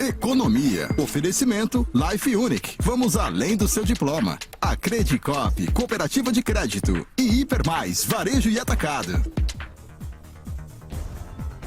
economia. Oferecimento Life Unique. Vamos além do seu diploma. A Credicop, Cooperativa de Crédito. E Hipermais, Varejo e Atacado.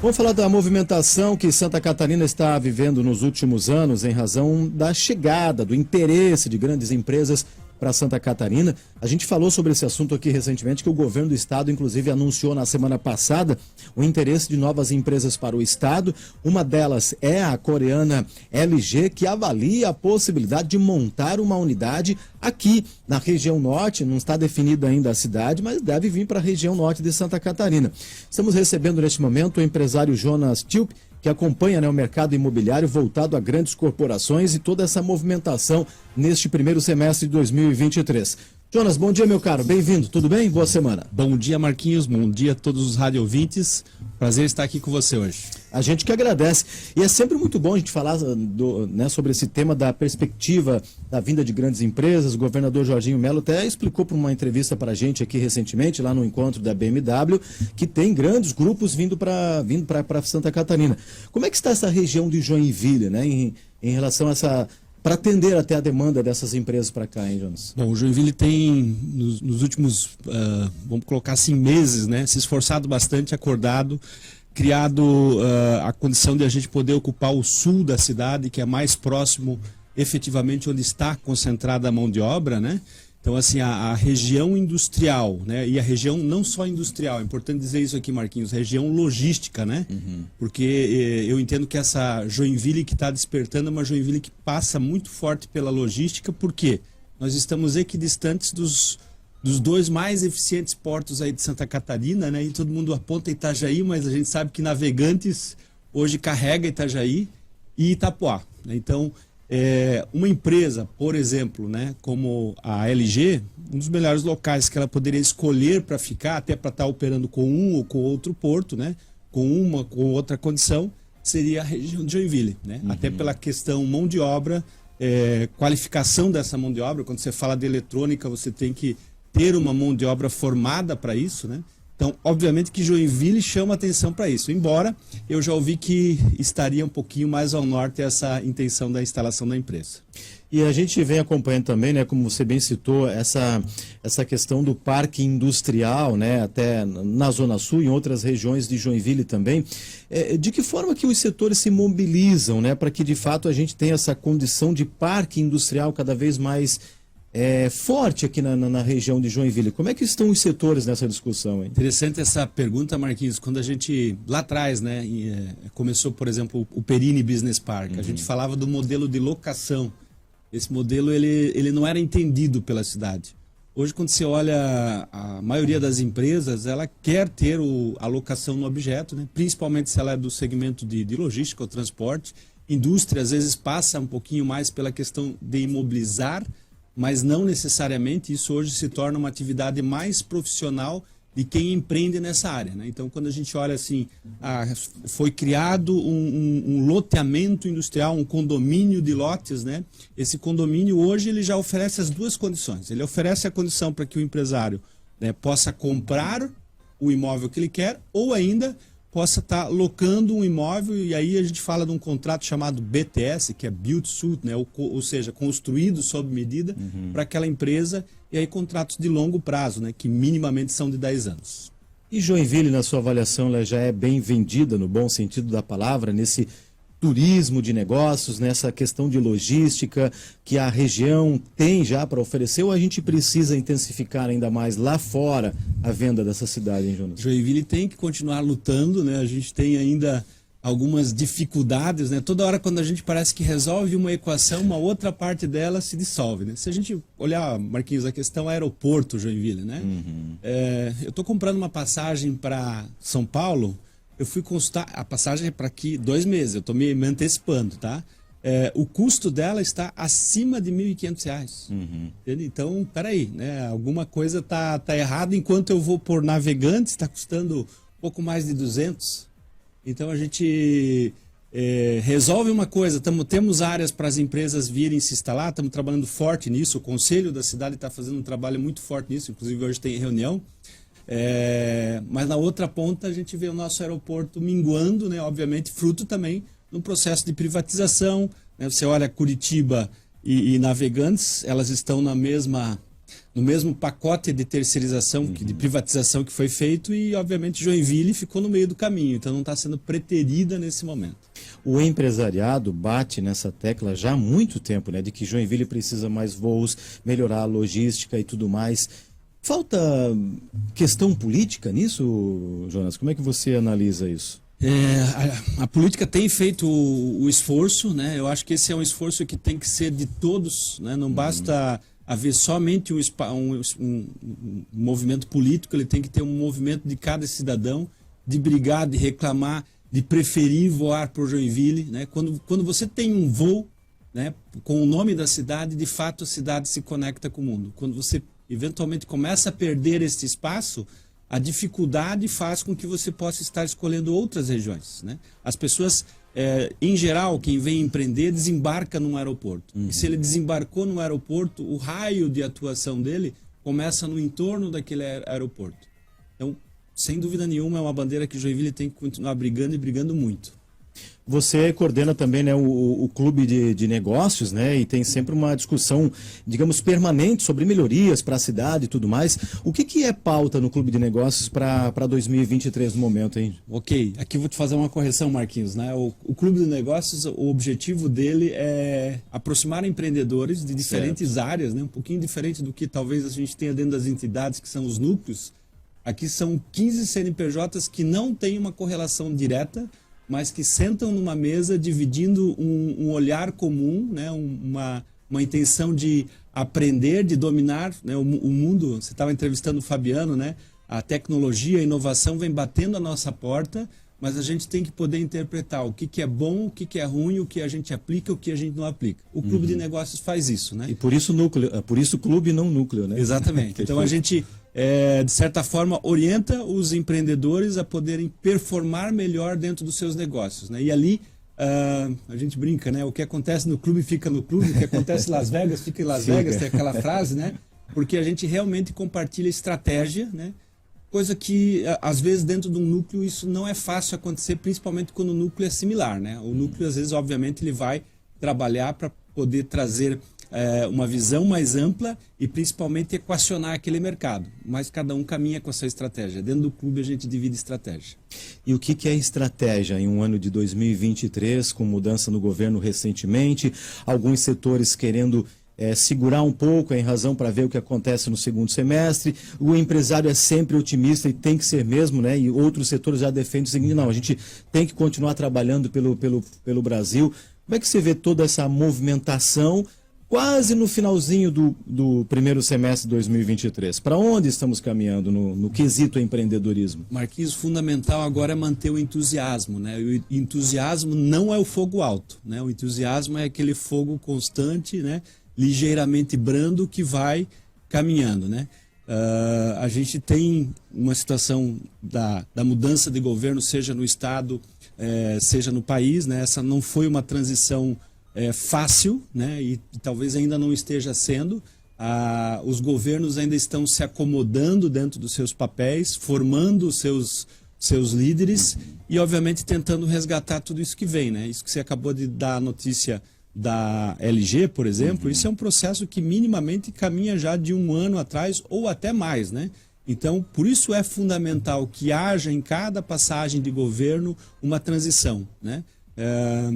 Vamos falar da movimentação que Santa Catarina está vivendo nos últimos anos em razão da chegada, do interesse de grandes empresas para Santa Catarina. A gente falou sobre esse assunto aqui recentemente, que o governo do estado, inclusive, anunciou na semana passada o interesse de novas empresas para o estado. Uma delas é a coreana LG, que avalia a possibilidade de montar uma unidade aqui na região norte. Não está definida ainda a cidade, mas deve vir para a região norte de Santa Catarina. Estamos recebendo neste momento o empresário Jonas Tilp, que acompanha, o mercado imobiliário voltado a grandes corporações e toda essa movimentação neste primeiro semestre de 2023. Jonas, bom dia, meu caro. Bem-vindo. Tudo bem? Boa semana. Bom dia, Marquinhos. Bom dia a todos os radiovintes. Prazer estar aqui com você hoje. A gente que agradece. E é sempre muito bom a gente falar sobre esse tema da perspectiva da vinda de grandes empresas. O governador Jorginho Melo até explicou para uma entrevista para a gente aqui recentemente, lá no encontro da BMW, que tem grandes grupos vindo para Santa Catarina. Como é que está essa região de Joinville, em relação a essa... para atender até a demanda dessas empresas para cá, hein, Jonas? Bom, o Joinville tem, nos últimos, vamos colocar assim, meses, se esforçado bastante, acordado, criado a condição de a gente poder ocupar o sul da cidade, que é mais próximo, efetivamente, onde está concentrada a mão de obra, Então, assim, a região industrial, e a região não só industrial, é importante dizer isso aqui, Marquinhos, região logística, Porque eu entendo que essa Joinville que está despertando é uma Joinville que passa muito forte pela logística, porque nós estamos equidistantes dos dois mais eficientes portos aí de Santa Catarina, E todo mundo aponta Itajaí, mas a gente sabe que Navegantes hoje carrega Itajaí e Itapoá, Então... uma empresa, por exemplo, como a LG, um dos melhores locais que ela poderia escolher para ficar, até para estar operando com um ou com outro porto, com uma ou outra condição, seria a região de Joinville, Até pela questão mão de obra, qualificação dessa mão de obra. Quando você fala de eletrônica, você tem que ter uma mão de obra formada para isso, Então, obviamente que Joinville chama atenção para isso, embora eu já ouvi que estaria um pouquinho mais ao norte essa intenção da instalação da empresa. E a gente vem acompanhando também, como você bem citou, essa questão do parque industrial, até na Zona Sul e em outras regiões de Joinville também. De que forma que os setores se mobilizam, para que de fato a gente tenha essa condição de parque industrial cada vez mais forte aqui na região de Joinville? Como é que estão os setores nessa discussão, hein? Interessante essa pergunta, Marquinhos. Quando a gente, lá atrás, começou, por exemplo, o Perini Business Park, a gente falava do modelo de locação. Esse modelo, ele não era entendido pela cidade. Hoje, quando você olha a maioria das empresas, ela quer ter a locação no objeto, principalmente se ela é do segmento de logística ou transporte. Indústria, às vezes, passa um pouquinho mais pela questão de imobilizar, mas não necessariamente. Isso hoje se torna uma atividade mais profissional de quem empreende nessa área. Então, quando a gente olha assim, foi criado um loteamento industrial, um condomínio de lotes, Esse condomínio hoje ele já oferece as duas condições. Ele oferece a condição para que o empresário possa comprar o imóvel que ele quer, ou ainda possa estar locando um imóvel, e aí a gente fala de um contrato chamado BTS, que é Build Suit, ou seja, construído sob medida para aquela empresa, e aí contratos de longo prazo, que minimamente são de 10 anos. E Joinville, na sua avaliação, ela já é bem vendida, no bom sentido da palavra, nesse turismo de negócios, nessa questão de logística que a região tem já para oferecer, ou a gente precisa intensificar ainda mais lá fora a venda dessa cidade, hein, Jonas? Joinville tem que continuar lutando, A gente tem ainda algumas dificuldades, Toda hora quando a gente parece que resolve uma equação, uma outra parte dela se dissolve, Se a gente olhar, Marquinhos, a questão aeroporto Joinville, eu estou comprando uma passagem para São Paulo. Eu fui consultar, a passagem é para aqui 2 meses, eu estou me antecipando, tá? O custo dela está acima de R$ 1.500. Então, peraí, alguma coisa tá errada. Enquanto eu vou por Navegantes, está custando um pouco mais de 200. Então, a gente resolve uma coisa, temos áreas para as empresas virem se instalar, estamos trabalhando forte nisso, o Conselho da cidade está fazendo um trabalho muito forte nisso, inclusive hoje tem reunião. Mas na outra ponta a gente vê o nosso aeroporto minguando, obviamente fruto também num processo de privatização, né? Você olha Curitiba e Navegantes, elas estão no mesmo pacote de terceirização, de privatização que foi feito, e obviamente Joinville ficou no meio do caminho, então não está sendo preterida nesse momento. O empresariado bate nessa tecla já há muito tempo, né, de que Joinville precisa mais voos, melhorar a logística e tudo mais. Falta questão política nisso, Jonas? Como é que você analisa isso? A política tem feito o esforço, né? Eu acho que esse é um esforço que tem que ser de todos, né? Não basta haver somente um movimento político, ele tem que ter um movimento de cada cidadão, de brigar, de reclamar, de preferir voar por Joinville, né? Quando você tem um voo, né, com o nome da cidade, de fato a cidade se conecta com o mundo. Quando você eventualmente começa a perder esse espaço, a dificuldade faz com que você possa estar escolhendo outras regiões, né? As pessoas, em geral, quem vem empreender, desembarca num aeroporto. E se ele desembarcou no aeroporto, o raio de atuação dele começa no entorno daquele aeroporto. Então, sem dúvida nenhuma, é uma bandeira que Joinville tem que continuar brigando e brigando muito. Você coordena também, né, o clube de negócios, né, e tem sempre uma discussão, digamos, permanente sobre melhorias para a cidade e tudo mais. O que é pauta no clube de negócios para 2023 no momento, hein? Ok, aqui vou te fazer uma correção, Marquinhos, né? O clube de negócios, o objetivo dele é aproximar empreendedores de diferentes áreas, né, um pouquinho diferente do que talvez a gente tenha dentro das entidades, que são os núcleos. Aqui são 15 CNPJs que não têm uma correlação direta, mas que sentam numa mesa dividindo um olhar comum, né? uma intenção de aprender, de dominar, né? O mundo. Você estava entrevistando o Fabiano, né? A tecnologia, a inovação vem batendo a nossa porta, mas a gente tem que poder interpretar o que é bom, o que é ruim, o que a gente aplica, o que a gente não aplica. O clube de negócios faz isso, né? E por isso núcleo, por isso clube, não núcleo, né? Exatamente. Então a gente, de certa forma, orienta os empreendedores a poderem performar melhor dentro dos seus negócios, né? E ali a gente brinca, né? O que acontece no clube fica no clube, o que acontece em Las Vegas fica em Las Vegas, tem aquela frase, né? Porque a gente realmente compartilha estratégia, né? Coisa que, às vezes, dentro de um núcleo, isso não é fácil acontecer, principalmente quando o núcleo é similar, né? O núcleo, às vezes, obviamente, ele vai trabalhar para poder trazer uma visão mais ampla e, principalmente, equacionar aquele mercado. Mas cada um caminha com a sua estratégia. Dentro do clube, a gente divide estratégia. E o que é estratégia em um ano de 2023, com mudança no governo recentemente, alguns setores querendo segurar um pouco em razão para ver o que acontece no segundo semestre? O empresário é sempre otimista e tem que ser mesmo, né? E outros setores já defendem o seguinte: não, a gente tem que continuar trabalhando pelo Brasil. Como é que você vê toda essa movimentação quase no finalzinho do primeiro semestre de 2023? Para onde estamos caminhando no quesito empreendedorismo? Marquinhos, fundamental agora é manter o entusiasmo, né? O entusiasmo não é o fogo alto, né? O entusiasmo é aquele fogo constante, né? Ligeiramente brando, que vai caminhando, né? A gente tem uma situação da mudança de governo, seja no Estado, seja no país, né? Essa não foi uma transição fácil, né? E talvez ainda não esteja sendo. Os governos ainda estão se acomodando dentro dos seus papéis, formando os seus líderes e, obviamente, tentando resgatar tudo isso que vem, né? Isso que você acabou de dar a notícia da LG, por exemplo, isso é um processo que minimamente caminha já de um ano atrás ou até mais, né? Então, por isso é fundamental que haja em cada passagem de governo uma transição, né?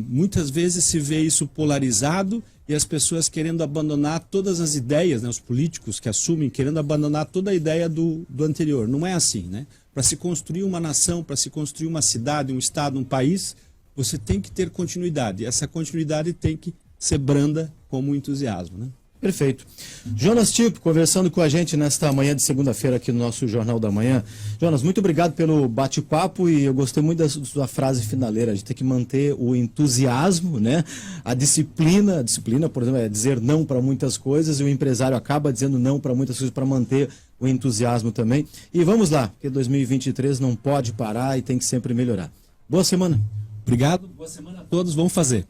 Muitas vezes se vê isso polarizado e as pessoas querendo abandonar todas as ideias, né? Os políticos que assumem querendo abandonar toda a ideia do anterior. Não é assim, né? Para se construir uma nação, para se construir uma cidade, um estado, um país, você tem que ter continuidade. Essa continuidade tem que ser branda como o entusiasmo, né? Perfeito. Jonas Tipo, conversando com a gente nesta manhã de segunda-feira aqui no nosso Jornal da Manhã. Jonas, muito obrigado pelo bate-papo e eu gostei muito da sua frase finaleira. A gente tem que manter o entusiasmo, né? A disciplina, por exemplo, é dizer não para muitas coisas e o empresário acaba dizendo não para muitas coisas para manter o entusiasmo também. E vamos lá, porque 2023 não pode parar e tem que sempre melhorar. Boa semana. Obrigado, boa semana a todos, vamos fazer.